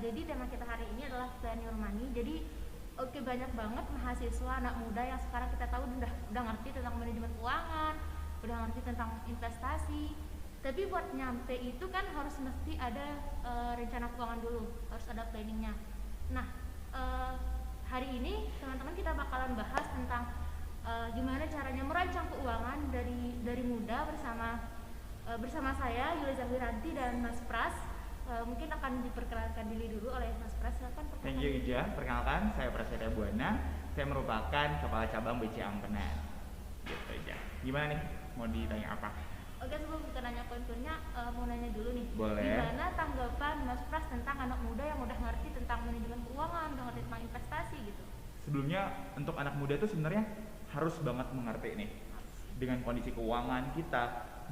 Jadi tema kita hari ini adalah Plan Your Money. Jadi banyak banget mahasiswa anak muda yang sekarang kita tahu udah ngerti tentang manajemen keuangan, udah ngerti tentang investasi. Tapi buat nyampe itu kan harus mesti ada rencana keuangan dulu, harus ada planningnya. Nah, hari ini teman-teman kita bakalan bahas tentang gimana caranya merancang keuangan dari muda bersama saya Yuliza Wiranti dan Mas Pras. Mungkin akan diperkenalkan diri dulu oleh Mas Pras. Silakan. Thank you Ija. Perkenalkan, saya Prasetya Buana. Saya merupakan Kepala Cabang BCA Ampenan. Gitu aja. Gimana nih? Mau ditanya apa? Oke, sebelum kita nanya poin-poinnya, mau nanya dulu nih. Boleh. Gimana tanggapan Mas Pras tentang anak muda yang udah ngerti tentang manajemen keuangan, udah ngerti tentang investasi gitu? Sebelumnya untuk anak muda itu sebenarnya harus banget mengerti nih dengan kondisi keuangan kita.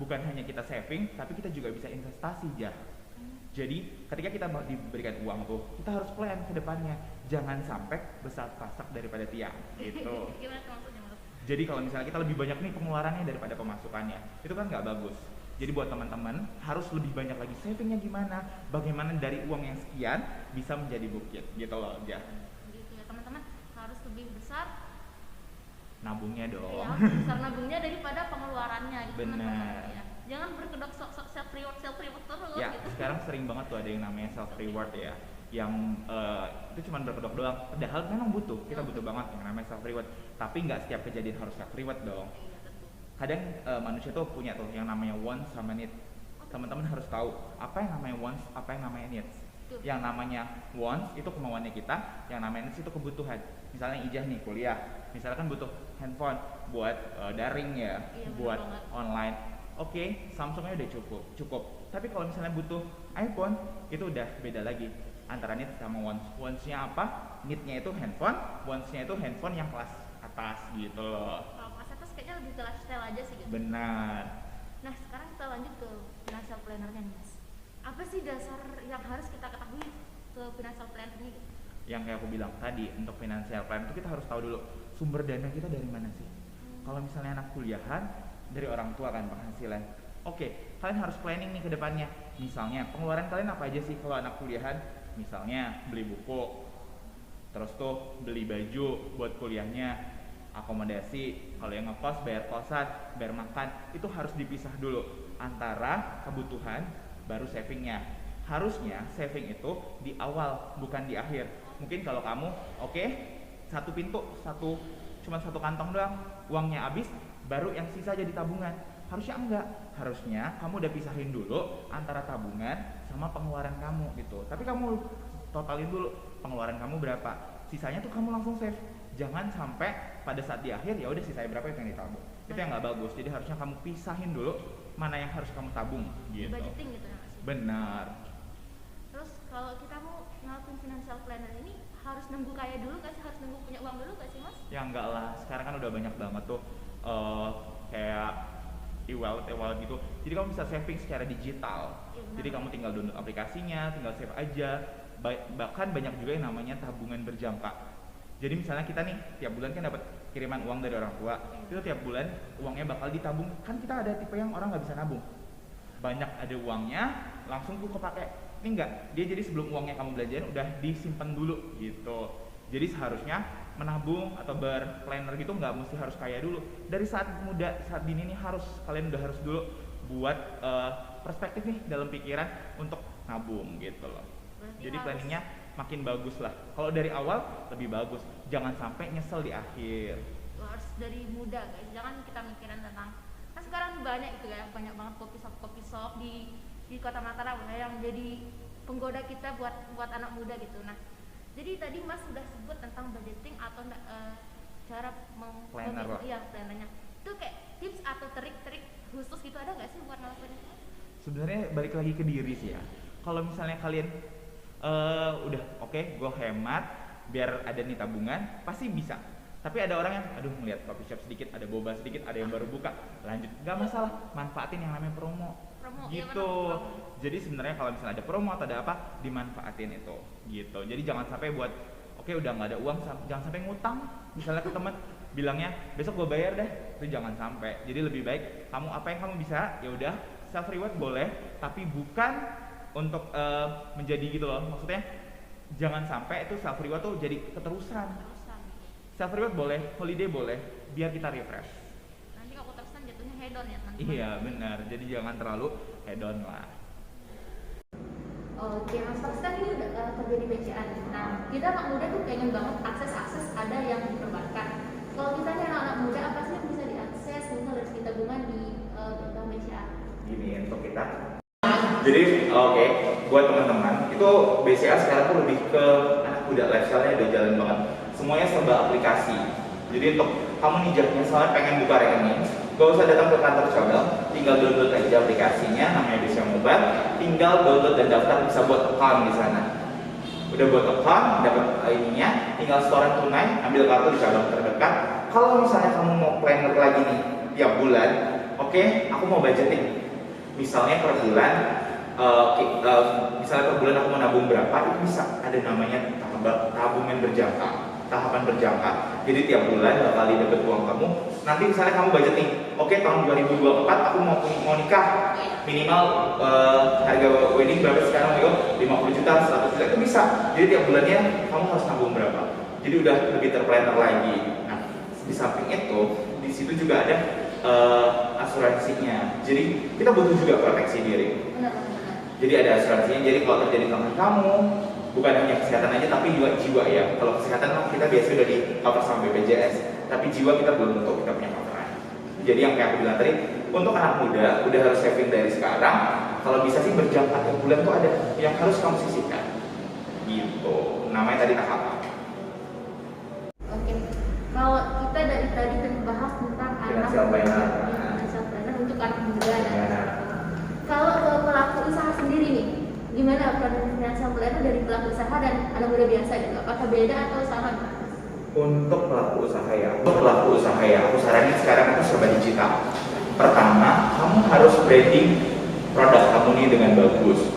Bukan hanya kita saving, tapi kita juga bisa investasi ya. Jadi ketika kita diberikan uang tuh, kita harus plan ke depannya. Jangan sampai besar pasak daripada tiang gitu. Gimana maksudnya? Jadi kalau misalnya kita lebih banyak nih pengeluarannya daripada pemasukannya, itu kan nggak bagus. Jadi buat teman-teman harus lebih banyak lagi savingnya gimana, bagaimana dari uang yang sekian bisa menjadi bukit gitu loh ya. Gitu ya teman-teman, harus lebih besar Nabungnya dong. Ya, besar nabungnya daripada pengeluarannya gitu teman-teman ya. Jangan berkedok sok self reward terus ya, gitu. Sekarang sering banget tuh ada yang namanya self reward ya, yang itu cuma berkedok doang. Padahal memang kita butuh banget yang namanya self reward. Tapi nggak setiap kejadian harus self reward dong. Kadang manusia tuh punya tuh yang namanya wants sama need. Teman-teman harus tahu apa yang namanya wants, apa yang namanya needs. Yang namanya wants itu kemauannya kita, yang namanya needs itu kebutuhan. Misalnya Ijah nih kuliah, misalkan butuh handphone buat daring ya, buat online. Oke, Samsungnya udah cukup. Tapi kalau misalnya butuh iPhone, itu udah beda lagi antara need sama wants. Wants-nya apa? Need-nya itu handphone, wants-nya itu handphone yang kelas atas gitu loh. Kalau kelas atas kayaknya lebih ke lifestyle aja sih gitu. Benar. Nah, sekarang kita lanjut ke financial planner-nya nih, Mas. Apa sih dasar yang harus kita ketahui ke financial planner ini? Yang kayak aku bilang tadi, untuk financial plan itu kita harus tahu dulu sumber dana kita dari mana sih. Kalau misalnya anak kuliahan, dari orang tua kan penghasilan. Oke, kalian harus planning nih ke depannya. Misalnya, pengeluaran kalian apa aja sih kalau anak kuliahan? Misalnya, beli buku, terus tuh beli baju buat kuliahnya, akomodasi, kalau yang ngekos bayar kosan, bayar makan, itu harus dipisah dulu antara kebutuhan baru savingnya. Harusnya saving itu di awal, bukan di akhir. Mungkin kalau kamu, satu pintu, cuma satu kantong doang, uangnya habis, baru yang sisa jadi tabungan. Harusnya enggak, harusnya kamu udah pisahin dulu antara tabungan sama pengeluaran kamu gitu. Tapi kamu totalin dulu pengeluaran kamu berapa, sisanya tuh kamu langsung save. Jangan sampai pada saat di akhir ya udah sisanya berapa itu yang ditabung. Itu yang nggak bagus. Jadi harusnya kamu pisahin dulu mana yang harus kamu tabung gitu. Budgeting gitu ya sih. Benar. Terus kalau kita mau ngelakuin financial planner ini harus nunggu kaya dulu gak sih? Harus nunggu punya uang dulu gak sih, Mas? Ya enggak lah, sekarang kan udah banyak banget tuh kayak e-wallet gitu. Jadi kamu bisa saving secara digital. Jadi kamu tinggal download aplikasinya, tinggal save aja. Bahkan banyak juga yang namanya tabungan berjangka. Jadi misalnya kita nih tiap bulan kan dapat kiriman uang dari orang tua. Itu tiap bulan uangnya bakal ditabung. Kan kita ada tipe yang orang nggak bisa nabung. Banyak ada uangnya langsung tuh kepake. Ini enggak, dia jadi sebelum uangnya kamu belanjain udah disimpan dulu gitu. Jadi seharusnya menabung atau berplanner gitu nggak mesti harus kaya dulu. Dari saat muda, saat dini nih kalian udah harus dulu buat perspektif nih dalam pikiran untuk nabung gitu loh. Jadi planningnya makin bagus lah. Kalau dari awal lebih bagus. Jangan sampai nyesel di akhir. Harus dari muda guys. Jangan kita mikirin tentang kan sekarang banyak itu ya, banyak banget kopi shop di Kota Mataram yang jadi penggoda kita buat anak muda gitu. Nah, jadi tadi Mas sudah sebut tentang budgeting atau cara planner. Iya, plannernya. Itu kayak tips atau trik-trik khusus gitu ada nggak sih buat ngelakuin itu? Sebenarnya balik lagi ke diri sih ya. Kalau misalnya kalian udah gue hemat biar ada nih tabungan, pasti bisa. Tapi ada orang yang ngeliat coffee shop sedikit, ada boba sedikit, ada yang baru buka, lanjut, nggak masalah, manfaatin yang namanya promo gitu. Iya, jadi sebenarnya kalau misalnya ada promo atau ada apa, dimanfaatin itu gitu. Jadi jangan sampai buat udah nggak ada uang, jangan sampai ngutang misalnya ke teman, bilangnya besok gue bayar deh, itu jangan sampai. Jadi lebih baik kamu apa yang kamu bisa, ya udah self reward boleh, tapi bukan untuk menjadi gitu loh, maksudnya jangan sampai itu self reward tuh jadi keterusan. Self reward boleh, holiday boleh, biar kita refresh. Nanti kalau keterusan jatuhnya hedon ya teman-teman. Iya benar, jadi jangan terlalu hedon lah. Oke, Mas Pras kan ini udah kerja di BCA nih. Nah, kita anak muda tuh pengen banget akses ada yang diperbankan. Kalau kita nih anak muda, apa sih yang bisa diakses mungkin dari kita tabungan di bank BCA? Gini untuk kita. Jadi oke, buat teman-teman itu BCA sekarang tuh lebih ke anak muda, lifestyle-nya udah jalan banget. Semuanya serba aplikasi. Jadi untuk kamu nih misalnya pengen buka rekening, gak usah datang ke kantor cabang, tinggal download aja aplikasinya, namanya BCA Mobile, tinggal download dan daftar, bisa buat account di sana. Udah buat account, dapat ID-nya, tinggal setoran tunai, ambil kartu di cabang terdekat. Kalau misalnya kamu mau planner lagi nih tiap bulan, oke, aku mau budgeting. Misalnya per bulan, misalnya per bulan aku mau nabung berapa, itu bisa ada namanya tabungan berjangka, tahapan berjangka. Jadi tiap bulan bakal dapat uang kamu. Nanti misalnya kamu budgeting, oke, tahun 2024 aku mau nikah, minimal harga wedding berapa sekarang, 50 juta, 100 juta, itu bisa. Jadi tiap bulannya kamu harus nabung berapa. Jadi udah lebih terplanner lagi. Nah, di samping itu, di situ juga ada asuransinya. Jadi kita butuh juga proteksi diri. Jadi ada asuransinya. Jadi kalau terjadi tangan kamu, bukan hanya kesehatan aja tapi juga jiwa ya. Kalau kesehatan kan kita biasa udah di cover sama BPJS, tapi jiwa kita belum tentu kita punya coveran. Jadi yang kayak aku bilang tadi, untuk anak muda udah harus saving dari sekarang. Kalau bisa sih berjangka tiap bulan tuh ada yang harus kamu sisihkan. Gitu. Namanya tadi tahapan. Oke. Kalau kita dari tadi bahas tentang Financial planner. Financial planner untuk anak muda dan kalau pelaku usaha sendiri nih, gimana peran financial planner dari pelaku usaha dan anak muda biasa gitu? Apakah beda atau sama? Untuk pelaku usaha ya, aku saranin sekarang itu serba digital. Pertama, kamu harus branding produk kamu ini dengan bagus.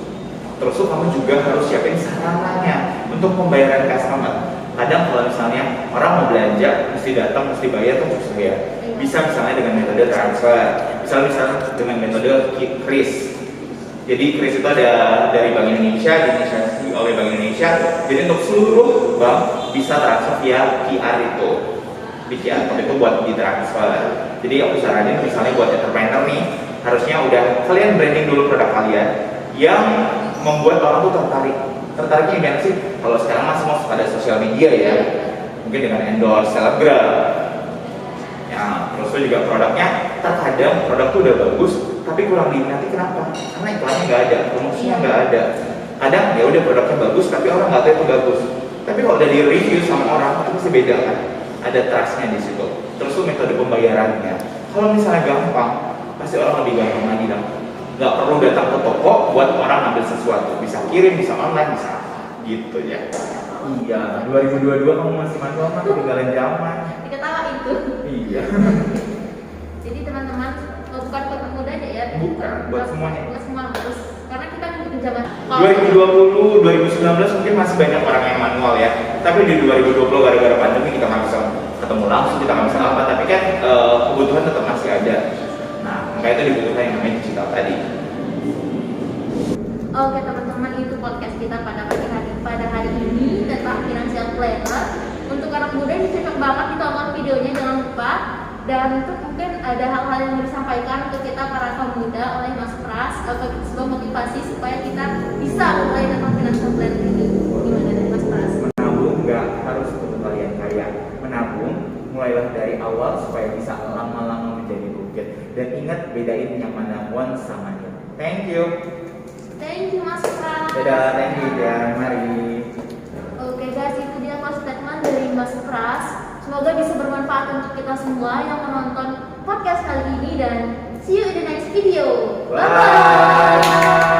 Terus kamu juga harus siapin sarananya untuk pembayaran customer. Kadang kalau misalnya orang mau belanja, mesti datang, mesti bayar, tuh harus bayar. Bisa misalnya dengan metode transfer, misalnya dengan metode KRIS. Jadi KRIS itu ada dari Bank Indonesia, diinisiasi oleh Bank Indonesia. Jadi untuk seluruh bank bisa transfer via QR itu. Di QR code itu buat ditransfer. Jadi aku saranin misalnya buat entrepreneur nih, harusnya udah kalian branding dulu produk kalian yang membuat orang tuh tertarik. Tertariknya gimana sih? Kalau sekarang masih mau pada sosial media ya, mungkin dengan endorse selebgram. Ya, terus juga produknya, terkadang produk tuh udah bagus, tapi kurang diminati. Kenapa? Karena iklannya nggak ada, promosinya nggak ada. Kadang ya udah produknya bagus, tapi orang nggak tahu itu bagus. Tapi kalau udah di review sama orang, itu pasti beda kan? Ada trustnya di situ. Terus tuh metode pembayarannya. Kalau misalnya gampang, pasti orang lebih gampang lagi dong. Nggak perlu datang ke toko buat orang ambil sesuatu, bisa kirim, bisa online, bisa gitu ya. Iya, 2022 kamu masih manual mah ketinggalan zaman. Diketawain tuh. Iya. Jadi teman-teman, bukan buat anak muda aja ya. Bukan, buat semuanya. Buat semua terus karena kita ngikutin zaman. 2020, 2019 mungkin masih banyak orang yang manual ya. Tapi di 2020 gara-gara pandemi kita nggak bisa ketemu langsung, kita nggak bisa apa. Tapi kan kebutuhan tetap masih ada. Nah, makanya itu dibutuhkan yang namanya digital tadi. Oke teman-teman, itu podcast kita pada hari ini tentang financial planner. Untuk anak muda ini cocok banget ditonton videonya, jangan lupa. Dan untuk mungkin ada hal-hal yang disampaikan untuk kita para kaum muda oleh Mas Pras atau sebuah motivasi supaya kita bisa mulai tentang financial planner ini. Gimana dari Mas Pras? Menabung nggak harus untuk kalian kaya. Menabung mulailah dari awal supaya bisa lama-lama menjadi bukit. Dan ingat bedain yang mana one sama nil. Thank you. Thank you Mas Pras. Dadah, thank you ya, mari. Oke guys, itu dia close statement dari Mas Pras. Semoga bisa bermanfaat untuk kita semua yang menonton podcast kali ini dan see you in the next video. Bye bye.